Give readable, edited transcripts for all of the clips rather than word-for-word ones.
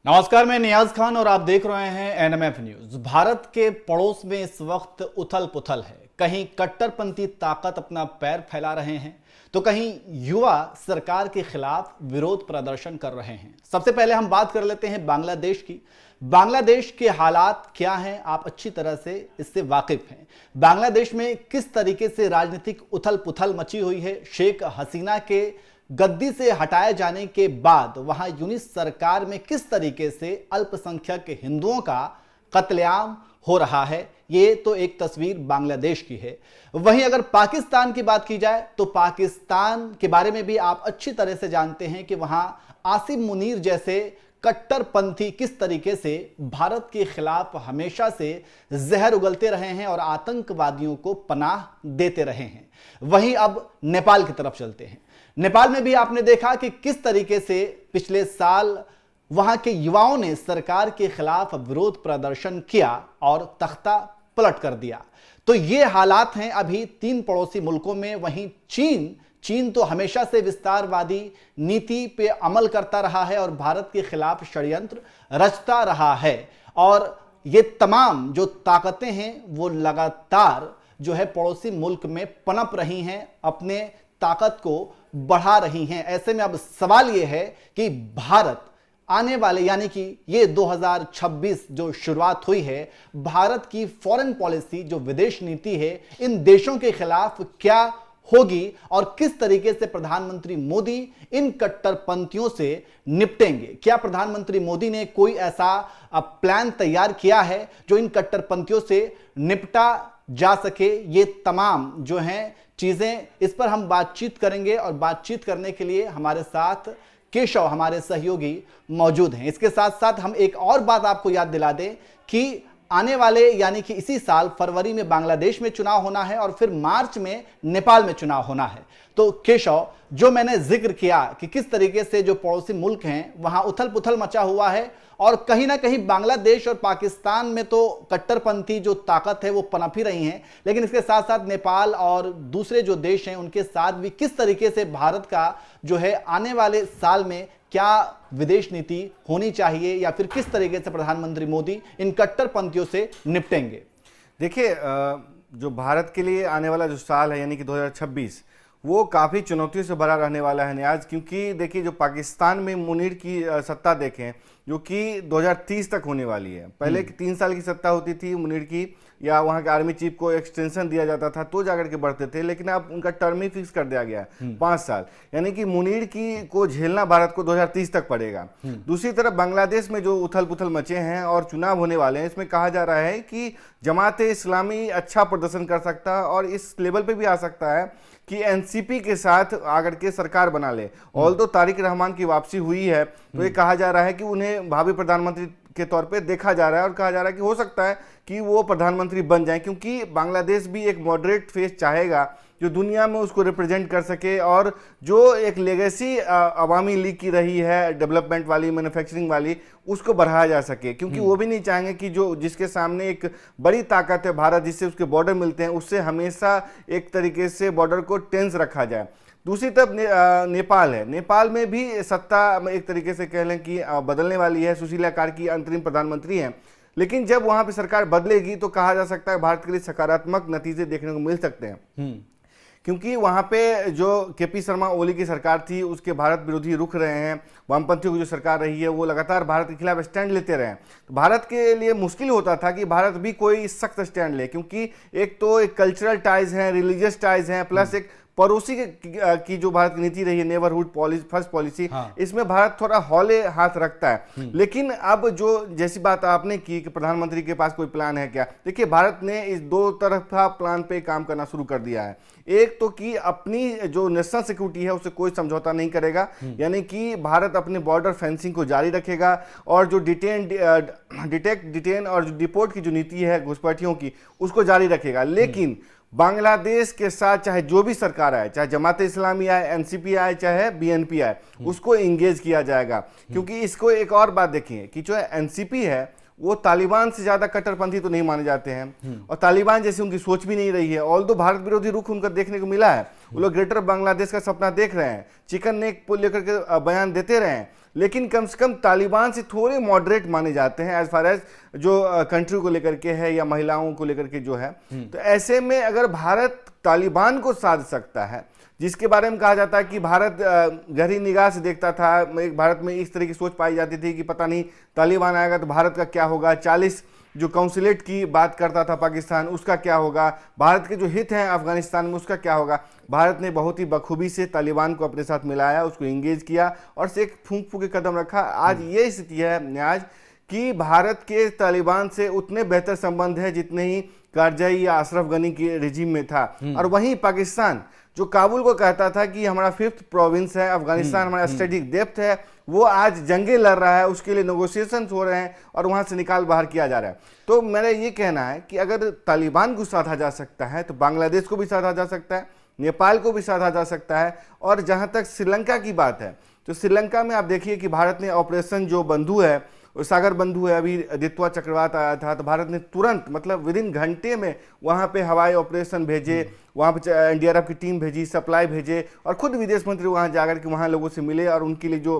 नमस्कार, मैं नियाज खान और आप देख रहे हैं एनएमएफ न्यूज। भारत के पड़ोस में इस वक्त उथल पुथल है। कहीं कट्टरपंथी ताकत अपना पैर फैला रहे हैं तो कहीं युवा सरकार के खिलाफ विरोध प्रदर्शन कर रहे हैं। सबसे पहले हम बात कर लेते हैं बांग्लादेश की। बांग्लादेश के हालात क्या हैं, आप अच्छी तरह से इससे वाकिफ हैं। बांग्लादेश में किस तरीके से राजनीतिक उथल पुथल मची हुई है। शेख हसीना के गद्दी से हटाए जाने के बाद वहां यूनिस सरकार में किस तरीके से अल्पसंख्यक हिंदुओं का कत्लेआम हो रहा है, ये तो एक तस्वीर बांग्लादेश की है। वहीं अगर पाकिस्तान की बात की जाए तो पाकिस्तान के बारे में भी आप अच्छी तरह से जानते हैं कि वहां आसिम मुनीर जैसे कट्टरपंथी किस तरीके से भारत के खिलाफ हमेशा से जहर उगलते रहे हैं और आतंकवादियों को पनाह देते रहे हैं। वहीं अब नेपाल की तरफ चलते हैं। नेपाल में भी आपने देखा कि किस तरीके से पिछले साल वहां के युवाओं ने सरकार के खिलाफ विरोध प्रदर्शन किया और तख्ता पलट कर दिया। तो ये हालात हैं अभी तीन पड़ोसी मुल्कों में। वहीं चीन तो हमेशा से विस्तारवादी नीति पे अमल करता रहा है और भारत के खिलाफ षड्यंत्र रचता रहा है। और ये तमाम जो ताकतें हैं वो लगातार जो है पड़ोसी मुल्क में पनप रही हैं, अपने ताकत को बढ़ा रही हैं। ऐसे में अब सवाल यह है कि भारत आने वाले यानी कि ये 2026 जो शुरुआत हुई है, भारत की फॉरेन पॉलिसी जो विदेश नीति है इन देशों के खिलाफ क्या होगी और किस तरीके से प्रधानमंत्री मोदी इन कट्टरपंथियों से निपटेंगे। क्या प्रधानमंत्री मोदी ने कोई ऐसा प्लान तैयार किया है जो इन कट्टरपंथियों से निपटा जा सके। ये तमाम जो हैं चीजें, इस पर हम बातचीत करेंगे और बातचीत करने के लिए हमारे साथ केशव हमारे सहयोगी मौजूद हैं। इसके साथ साथ हम एक और बात आपको याद दिला दें कि आने वाले यानी कि इसी साल फरवरी में बांग्लादेश में चुनाव होना है और फिर मार्च में नेपाल में चुनाव होना है। तो केशव, जो मैंने जिक्र किया कि किस तरीके से जो पड़ोसी मुल्क हैं वहां उथल पुथल मचा हुआ है और कहीं ना कहीं बांग्लादेश और पाकिस्तान में तो कट्टरपंथी जो ताकत है वो पनप ही रही हैं, लेकिन इसके साथ साथ नेपाल और दूसरे जो देश हैं उनके साथ भी किस तरीके से भारत का जो है आने वाले साल में क्या विदेश नीति होनी चाहिए या फिर किस तरीके से प्रधानमंत्री मोदी इन कट्टरपंथियों से निपटेंगे। देखिए, जो भारत के लिए आने वाला जो साल है यानी कि 2026 वो काफ़ी चुनौतियों से भरा रहने वाला है न्याज। क्योंकि देखिए, जो पाकिस्तान में मुनीर की सत्ता देखें जो कि 2030 तक होने वाली है। पहले 3 साल की सत्ता होती थी मुनीर की, या वहाँ के आर्मी चीफ को एक्सटेंशन दिया जाता था तो जाकर के बढ़ते थे, लेकिन अब उनका टर्म ही फिक्स कर दिया गया है 5 साल। यानी कि मुनीर की को झेलना भारत को 2030 तक पड़ेगा। दूसरी तरफ बांग्लादेश में जो उथल पुथल मचे हैं और चुनाव होने वाले हैं, इसमें कहा जा रहा है कि जमाते इस्लामी अच्छा प्रदर्शन कर सकता है और इस लेवल पे भी आ सकता है कि एनसीपी के साथ आकर के सरकार बना ले। ऑल्दो तारिक रहमान की वापसी हुई है तो ये कहा जा रहा है कि उन्हें भावी प्रधानमंत्री के तौर पे देखा जा रहा है और कहा जा रहा है कि हो सकता है कि वो प्रधानमंत्री बन जाएं, क्योंकि बांग्लादेश भी एक मॉडरेट फेस चाहेगा जो दुनिया में उसको रिप्रेजेंट कर सके और जो एक लेगेसी अवामी लीग की रही है डेवलपमेंट वाली, मैन्युफैक्चरिंग वाली, उसको बढ़ाया जा सके। क्योंकि वो भी नहीं चाहेंगे कि जो जिसके सामने एक बड़ी ताकत है भारत, जिससे उसके बॉर्डर मिलते हैं, उससे हमेशा एक तरीके से बॉर्डर को टेंस रखा जाए। दूसरी तरफ नेपाल है। नेपाल में भी सत्ता एक तरीके से कह लें कि बदलने वाली है। सुशीला कार्की अंतरिम प्रधानमंत्री हैं, लेकिन जब वहां पे सरकार बदलेगी तो कहा जा सकता है भारत के लिए सकारात्मक नतीजे देखने को मिल सकते हैं। क्योंकि वहां पे जो केपी शर्मा ओली की सरकार थी उसके भारत विरोधी रुख रहे हैं। वामपंथियों की जो सरकार रही है वो लगातार भारत के खिलाफ स्टैंड लेते रहे। तो भारत के लिए मुश्किल होता था कि भारत भी कोई सख्त स्टैंड ले, क्योंकि एक तो एक कल्चरल टाइज हैं, रिलीजियस टाइज हैं, प्लस एक पड़ोसी की जो भारत की नीति रही है नेबरहुड पॉलिसी, फर्स्ट पॉलिसी, इसमें भारत थोड़ा हौले हाथ रखता है। लेकिन अब जो जैसी बात आपने की कि प्रधानमंत्री के पास कोई प्लान है क्या, देखिए भारत ने इस 2 तरफा प्लान पे काम करना शुरू कर दिया है। एक तो कि अपनी जो नेशनल सिक्योरिटी है उससे कोई समझौता नहीं करेगा, यानी कि भारत अपने बॉर्डर फेंसिंग को जारी रखेगा और जो डिटेन और जो डिपोर्ट की जो नीति है घुसपैठियों की, उसको जारी रखेगा। लेकिन बांग्लादेश के साथ चाहे जो भी सरकार आए, चाहे जमात इस्लामी आए, एनसीपी आए, चाहे बीएनपी आए, उसको इंगेज किया जाएगा। क्योंकि इसको एक और बात देखिए कि जो एनसीपी है वो तालिबान से ज्यादा कट्टरपंथी तो नहीं माने जाते हैं और तालिबान जैसी उनकी सोच भी नहीं रही है। ऑल्दो भारत विरोधी रुख उनका देखने को मिला है, वो लोग ग्रेटर बांग्लादेश का सपना देख रहे हैं, चिकन नेक को लेकर के बयान देते रहे हैं, लेकिन कम से कम तालिबान से थोड़े मॉडरेट माने जाते हैं एज फार एज जो कंट्री को लेकर के है या महिलाओं को लेकर के जो है। तो ऐसे में अगर भारत तालिबान को साध सकता है, जिसके बारे में कहा जाता है कि भारत गहरी निगाह से देखता था, भारत में इस तरह की सोच पाई जाती थी कि पता नहीं तालिबान आएगा तो भारत का क्या होगा, 40 जो काउंसिलेट की बात करता था पाकिस्तान, उसका क्या होगा, भारत के जो हित हैं अफगानिस्तान में उसका क्या होगा। भारत ने बहुत ही बखूबी से तालिबान को अपने साथ मिलाया, उसको इंगेज किया और से एक फूंक फूंक के कदम रखा। आज ये स्थिति है न्याज कि भारत के तालिबान से उतने बेहतर संबंध है जितने ही कारजाई या अशरफ गनी के रिजीम में था। और वहीं पाकिस्तान जो काबुल को कहता था कि हमारा 5th प्रोविंस है, अफगानिस्तान हमारा स्ट्रेटेजिक डेप्थ है, वो आज जंगे लड़ रहा है, उसके लिए नेगोशिएशंस हो रहे हैं और वहां से निकाल बाहर किया जा रहा है। तो मेरा ये कहना है कि अगर तालिबान को साधा जा सकता है तो बांग्लादेश को भी साधा जा सकता है, नेपाल को भी साधा जा सकता है। और जहां तक श्रीलंका की बात है तो श्रीलंका में आप देखिए कि भारत ने ऑपरेशन जो बंधु है, सागर बंधु है, अभी दित्वा चक्रवात आया था तो भारत ने तुरंत मतलब विद इन घंटे में वहां पे हवाई ऑपरेशन भेजे, वहां पे एनडीआरएफ की टीम भेजी, सप्लाई भेजे और खुद विदेश मंत्री वहां जाकर के वहां लोगों से मिले और उनके लिए जो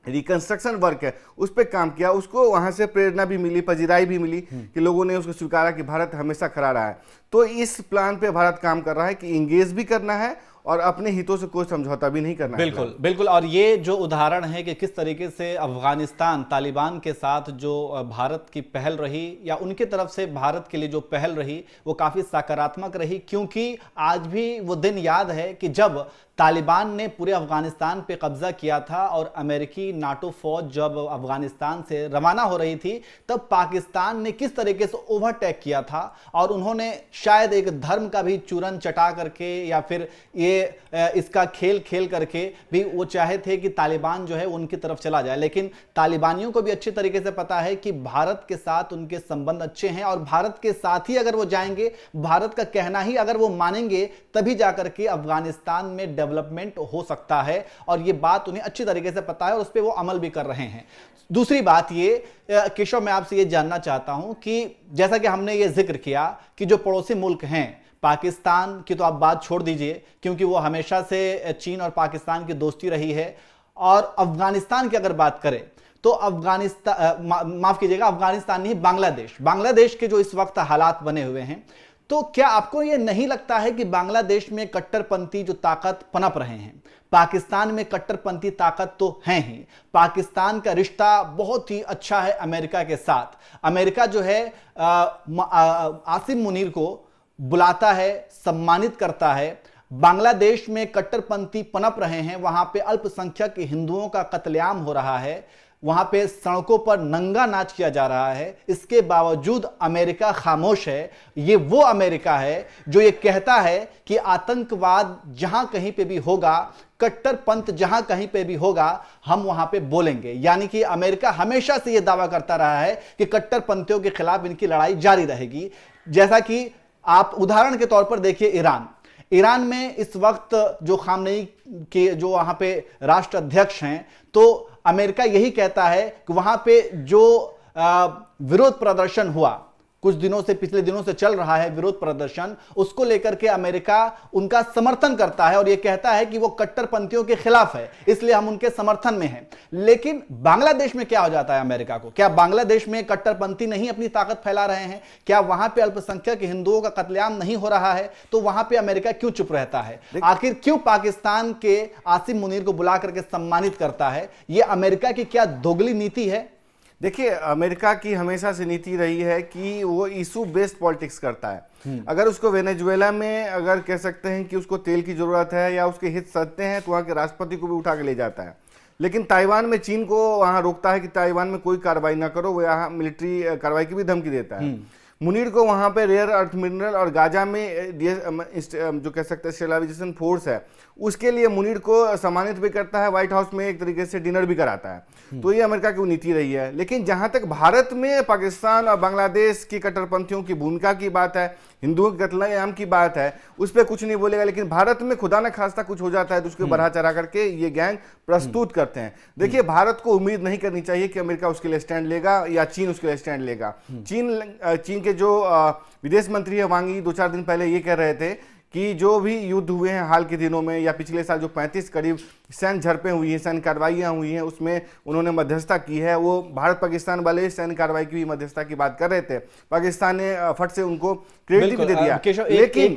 रिकंस्ट्रक्शन वर्क है उस पर काम किया। उसको वहां से प्रेरणा भी मिली, पजीराई भी मिली कि लोगों ने उसको स्वीकारा कि भारत हमेशा खड़ा रहा है। तो इस प्लान पे भारत काम कर रहा है कि इंगेज भी करना है और अपने हितों से कोई समझौता भी नहीं करना। बिल्कुल बिल्कुल। और ये जो उदाहरण है कि किस तरीके से अफगानिस्तान तालिबान के साथ जो भारत की पहल रही या उनकी तरफ से भारत के लिए जो पहल रही वो काफी सकारात्मक रही, क्योंकि आज भी वो दिन याद है कि जब तालिबान ने पूरे अफगानिस्तान पे कब्जा किया था और अमेरिकी नाटो फौज जब अफगानिस्तान से रवाना हो रही थी तब पाकिस्तान ने किस तरीके से ओवरटेक किया था और उन्होंने शायद एक धर्म का भी चूरन चटा करके या फिर ये इसका खेल खेल करके भी वो चाहे थे कि तालिबान जो है उनकी तरफ चला जाए। लेकिन तालिबानियों को भी अच्छे तरीके से पता है कि भारत के साथ उनके संबंध अच्छे हैं और भारत के साथ ही अगर वो जाएंगे, भारत का कहना ही अगर वो मानेंगे तभी जाकर के अफगानिस्तान में डेवलपमेंट हो सकता है। और ये बात उन्हें अच्छी तरीके से पता है और उस पर वो अमल भी कर रहे हैं। दूसरी बात ये केशव, मैं आपसे ये जानना चाहता हूं कि जैसा कि हमने ये जिक्र किया कि जो पड़ोसी मुल्क हैं, पाकिस्तान की तो आप बात छोड़ दीजिए क्योंकि वो हमेशा से चीन और पाकिस्तान की दोस्ती रही है, और अफगानिस्तान की अगर बात करें तो अफगानिस्तान माफ कीजिएगा, अफगानिस्तान नहीं, बांग्लादेश के जो इस वक्त हालात बने हुए हैं, तो क्या आपको यह नहीं लगता है कि बांग्लादेश में कट्टरपंथी जो ताकत पनप रहे हैं, पाकिस्तान में कट्टरपंथी ताकत तो है ही, पाकिस्तान का रिश्ता बहुत ही अच्छा है अमेरिका के साथ। अमेरिका जो है आसिम मुनीर को बुलाता है, सम्मानित करता है। बांग्लादेश में कट्टरपंथी पनप रहे हैं, वहां पे अल्पसंख्यक हिंदुओं का कत्लेआम हो रहा है, वहां पे सड़कों पर नंगा नाच किया जा रहा है, इसके बावजूद अमेरिका खामोश है। ये वो अमेरिका है जो ये कहता है कि आतंकवाद जहां कहीं पे भी होगा, कट्टरपंथ जहां कहीं पे भी होगा, हम वहां पे बोलेंगे। यानी कि अमेरिका हमेशा से यह दावा करता रहा है कि कट्टरपंथियों के खिलाफ इनकी लड़ाई जारी रहेगी। जैसा कि आप उदाहरण के तौर पर देखिए ईरान में इस वक्त जो खामनेई के जो वहां पे राष्ट्र अध्यक्ष हैं, तो अमेरिका यही कहता है कि वहां पे जो विरोध प्रदर्शन हुआ, कुछ दिनों से, पिछले दिनों से चल रहा है विरोध प्रदर्शन, उसको लेकर के अमेरिका उनका समर्थन करता है और यह कहता है कि वो कट्टरपंथियों के खिलाफ है, इसलिए हम उनके समर्थन में हैं। लेकिन बांग्लादेश में क्या हो जाता है अमेरिका को? क्या बांग्लादेश में कट्टरपंथी नहीं अपनी ताकत फैला रहे हैं? क्या वहां पे अल्पसंख्यक हिंदुओं का कत्लेआम नहीं हो रहा है? तो वहां पे अमेरिका क्यों चुप रहता है? आखिर क्यों पाकिस्तान के आसिम मुनीर को बुला करके सम्मानित करता है? यह अमेरिका की क्या दोगली नीति है? देखिए, अमेरिका की हमेशा से नीति रही है कि वो इशू बेस्ड पॉलिटिक्स करता है। अगर उसको वेनेजुएला में अगर कह सकते हैं कि उसको तेल की जरूरत है या उसके हित सधते हैं तो वहाँ के राष्ट्रपति को भी उठा के ले जाता है। लेकिन ताइवान में चीन को वहाँ रोकता है कि ताइवान में कोई कार्रवाई ना करो, वो यहाँ मिलिट्री कार्रवाई की भी धमकी देता है। मुनीर को वहाँ पे रेयर अर्थ मिनरल और गाजा में जो कह सकते हैं स्टेबलाइजेशन फोर्स है, उसके लिए मुनीर को सम्मानित भी करता है, व्हाइट हाउस में एक तरीके से डिनर भी कराता है। तो ये अमेरिका की नीति रही है। लेकिन जहां तक भारत में पाकिस्तान और बांग्लादेश की कट्टरपंथियों की भूमिका की बात है, हिंदुओं के कत्लेआम की बात है, उस पर कुछ नहीं बोलेगा। लेकिन भारत में खुदा न खास्ता कुछ हो जाता है तो उसको बढ़ा चढ़ा करके ये गैंग प्रस्तुत करते हैं। देखिए, भारत को उम्मीद नहीं करनी चाहिए कि अमेरिका उसके लिए स्टैंड लेगा या चीन उसके लिए स्टैंड लेगा। चीन के जो विदेश मंत्री है वांग यी 2-4 दिन पहले ये कह रहे थे कि जो भी युद्ध हुए हैं हाल के दिनों में या पिछले साल जो 35 करीब सैन्य झड़पें हुई हैं, सैन्य कार्रवाइयाँ हुई हैं, उसमें उन्होंने मध्यस्थता की है। वो भारत पाकिस्तान वाले सैन्य कार्रवाई की भी मध्यस्थता की बात कर रहे थे। पाकिस्तान ने फट से उनको क्रेडिट भी दे दिया। लेकिन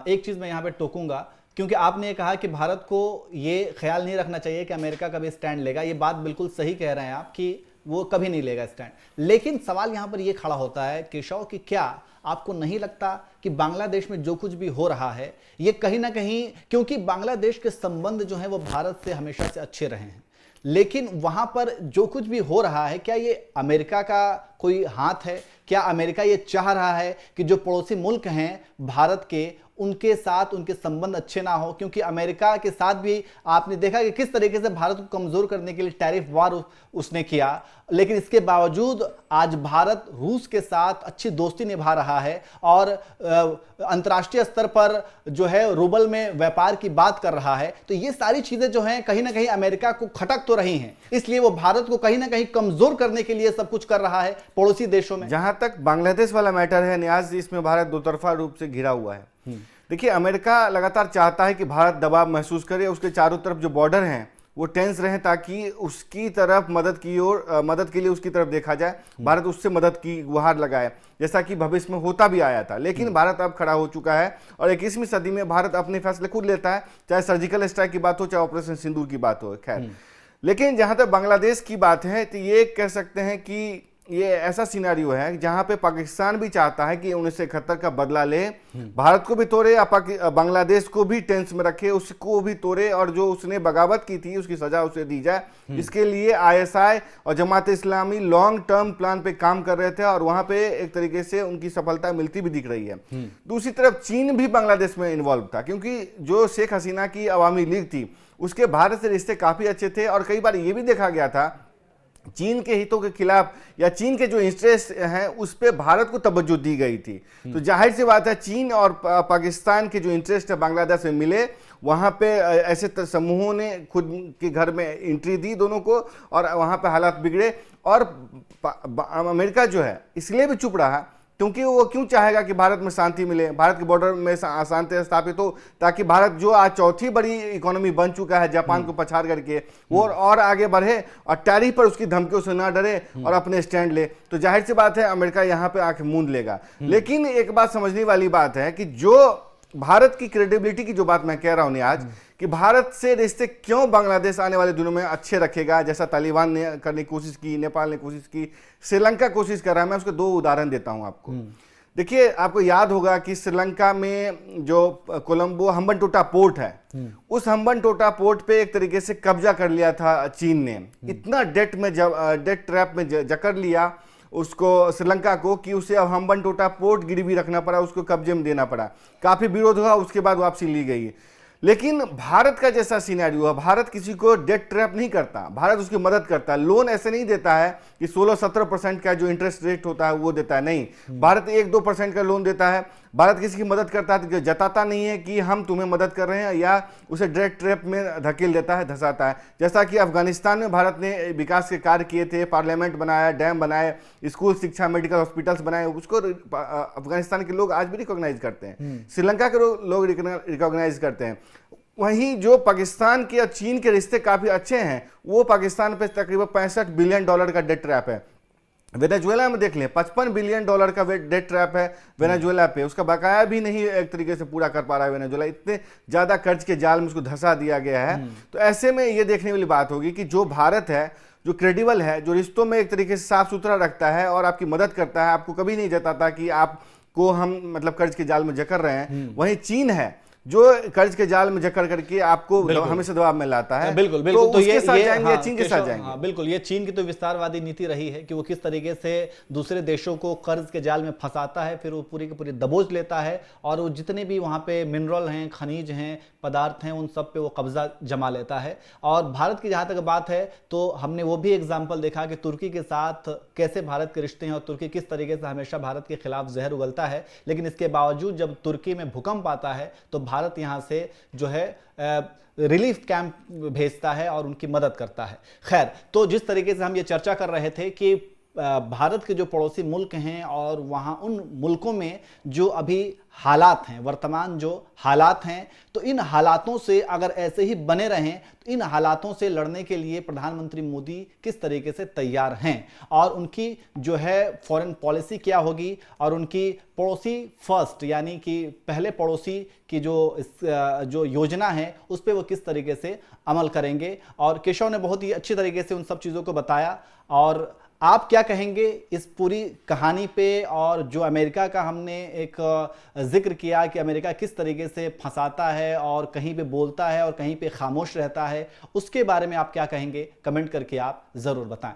एक चीज मैं यहाँ पे टोकूंगा, क्योंकि आपने कहा कि भारत को ये ख्याल नहीं रखना चाहिए कि अमेरिका कभी स्टैंड लेगा। ये बात बिल्कुल सही कह रहे हैं आप कि वो कभी नहीं लेगा स्टैंड। लेकिन सवाल यहां पर ये खड़ा होता है केशव कि क्या आपको नहीं लगता कि बांग्लादेश में जो कुछ भी हो रहा है ये कहीं ना कहीं, क्योंकि बांग्लादेश के संबंध जो है वो भारत से हमेशा से अच्छे रहे हैं, लेकिन वहां पर जो कुछ भी हो रहा है क्या ये अमेरिका का कोई हाथ है? क्या अमेरिका ये चाह रहा है कि जो पड़ोसी मुल्क हैं भारत के, उनके साथ उनके संबंध अच्छे ना हो? क्योंकि अमेरिका के साथ भी आपने देखा कि किस तरीके से भारत को कमजोर करने के लिए टैरिफ वार उसने किया, लेकिन इसके बावजूद आज भारत रूस के साथ अच्छी दोस्ती निभा रहा है और अंतर्राष्ट्रीय स्तर पर जो है रूबल में व्यापार की बात कर रहा है। तो ये सारी चीजें जो हैं कहीं ना कहीं अमेरिका को खटक तो रही हैं, इसलिए वो भारत को कहीं ना कहीं कमजोर करने के लिए सब कुछ कर रहा है पड़ोसी देशों में। जहां तक बांग्लादेश वाला मैटर है नियाज, इसमें भारत दो तरफा रूप से घिरा हुआ है। देखिए, अमेरिका लगातार चाहता है कि भारत दबाव महसूस करे, उसके चारों तरफ जो बॉर्डर हैं वो टेंस रहे ताकि उसकी तरफ मदद के लिए उसकी तरफ देखा जाए, भारत उससे मदद की गुहार लगाए, जैसा कि भविष्य में होता भी आया था। लेकिन भारत अब खड़ा हो चुका है और 21वीं सदी में भारत अपने फैसले खुद लेता है, चाहे सर्जिकल स्ट्राइक की बात हो, चाहे ऑपरेशन सिंदूर की बात हो। खैर, लेकिन जहां तक बांग्लादेश की बात है तो ये कह सकते हैं कि ये ऐसा सिनेरियो है जहां पे पाकिस्तान भी चाहता है कि 1971 का बदला ले, भारत को भी तोड़े या बांग्लादेश को भी टेंस में रखे, उसको भी तोड़े और जो उसने बगावत की थी उसकी सजा उसे दी जाए। इसके लिए आईएसआई और Jamaat Islami long term plan पे काम कर रहे थे और वहां पे एक तरीके से उनकी सफलता मिलती भी दिख रही है। दूसरी तरफ चीन भी बांग्लादेश में इन्वॉल्व था, क्योंकि जो शेख हसीना की अवामी लीग थी उसके भारत से रिश्ते काफी अच्छे थे और कई बार ये भी देखा गया था चीन के हितों के खिलाफ या चीन के जो इंटरेस्ट हैं उस पर भारत को तवज्जो दी गई थी। तो जाहिर सी बात है चीन और पाकिस्तान के जो इंटरेस्ट है बांग्लादेश में मिले, वहां पे ऐसे समूहों ने खुद के घर में एंट्री दी दोनों को और वहां पे हालात बिगड़े। और अमेरिका जो है इसलिए भी चुप रहा क्योंकि वो क्यों चाहेगा कि भारत में शांति मिले, भारत के बॉर्डर में शांति स्थापित हो, ताकि भारत जो आज चौथी बड़ी इकोनॉमी बन चुका है जापान को पछाड़ करके, वो और आगे बढ़े और टैरिफ पर उसकी धमकियों से ना डरे और अपने स्टैंड ले। तो जाहिर सी बात है अमेरिका यहाँ पे आंखें मूंद लेगा। लेकिन एक बात समझने वाली बात है कि जो भारत की क्रेडिबिलिटी की जो बात मैं कह रहा हूं आज कि भारत से रिश्ते क्यों बांग्लादेश आने वाले दिनों में अच्छे रखेगा, जैसा तालिबान ने करने की कोशिश की, नेपाल ने कोशिश की, श्रीलंका कोशिश कर रहा है। मैं उसके दो उदाहरण देता हूं आपको। देखिए, आपको याद होगा कि श्रीलंका में जो कोलंबो हम्बनटोटा पोर्ट है, उस हम्बनटोटा पोर्ट पे एक तरीके से कब्जा कर लिया था चीन ने। इतना डेट ट्रैप में जकड़ लिया उसको श्रीलंका को कि उसे अब हम्बनटोटा पोर्ट गिरवी रखना पड़ा, उसको कब्जे में देना पड़ा। काफी विरोध हुआ, उसके बाद वापसी ली गई। लेकिन भारत का जैसा सिनेरियो है, भारत किसी को डेट ट्रैप नहीं करता, भारत उसकी मदद करता है। लोन ऐसे नहीं देता है कि 16-17% का जो इंटरेस्ट रेट होता है वो देता है, नहीं, भारत 1-2% का लोन देता है। भारत किसी की मदद करता है तो जताता नहीं है कि हम तुम्हें मदद कर रहे हैं, या उसे डेट ट्रैप में धकेल देता है, धसाता है। जैसा कि अफगानिस्तान में भारत ने विकास के कार्य किए थे, पार्लियामेंट बनाया, डैम बनाए, स्कूल, शिक्षा, मेडिकल हॉस्पिटल्स बनाए, उसको अफगानिस्तान के लोग आज भी रिकॉग्नाइज करते हैं, श्रीलंका के लोग रिकॉग्नाइज करते हैं। वहीं जो पाकिस्तान के और चीन के रिश्ते काफी अच्छे हैं, वो पाकिस्तान पे तकरीबन $65 बिलियन का डेट ट्रैप है। वेनेजुएला में देख लें, $55 बिलियन का डेट ट्रैप है वेनेजुएला पे, उसका बकाया भी नहीं एक तरीके से पूरा कर पा रहा है वेनेजुएला, इतने ज्यादा कर्ज के जाल में उसको धंसा दिया गया है। तो ऐसे में ये देखने वाली बात होगी कि जो भारत है, जो क्रेडिबल है, जो रिश्तों में एक तरीके से साफ सुथरा रखता है और आपकी मदद करता है, आपको कभी नहीं जताता कि आपको हम मतलब कर्ज के जाल में जकड़ रहे हैं, वहीं चीन है जो कर्ज के जाल में जकड़ करके आपको हमेशा दबाव में लाता है। बिल्कुल तो उसके साथ जाएंगे, चीन के साथ जाएंगे। हाँ, बिल्कुल, ये चीन की तो विस्तारवादी नीति रही है कि वो किस तरीके से दूसरे देशों को कर्ज के जाल में फंसाता है, फिर वो पूरी की पूरी दबोच लेता है और वो जितने भी वहाँ पे मिनरल हैं, खनिज हैं, पदार्थ हैं, उन सब पे वो कब्जा जमा लेता है। और भारत की जहाँ तक बात है तो हमने वो भी एग्जाम्पल देखा कि तुर्की के साथ कैसे भारत के रिश्ते हैं और तुर्की किस तरीके से हमेशा भारत के खिलाफ जहर उगलता है। लेकिन इसके बावजूद जब तुर्की में भूकंप आता है तो भारत यहाँ से जो है रिलीफ कैंप भेजता है और उनकी मदद करता है। खैर, तो जिस तरीके से हम ये चर्चा कर रहे थे कि भारत के जो पड़ोसी मुल्क हैं और वहाँ उन मुल्कों में जो अभी हालात हैं, वर्तमान जो हालात हैं, तो इन हालातों से अगर ऐसे ही बने रहें तो इन हालातों से लड़ने के लिए प्रधानमंत्री मोदी किस तरीके से तैयार हैं और उनकी जो है फॉरेन पॉलिसी क्या होगी और उनकी पड़ोसी फर्स्ट यानी कि पहले पड़ोसी की जो योजना है उस पर वो किस तरीके से अमल करेंगे। और केशव ने बहुत ही अच्छी तरीके से उन सब चीज़ों को बताया। और आप क्या कहेंगे इस पूरी कहानी पे, और जो अमेरिका का हमने एक जिक्र किया कि अमेरिका किस तरीके से फंसाता है और कहीं पे बोलता है और कहीं पे खामोश रहता है, उसके बारे में आप क्या कहेंगे? कमेंट करके आप ज़रूर बताएं।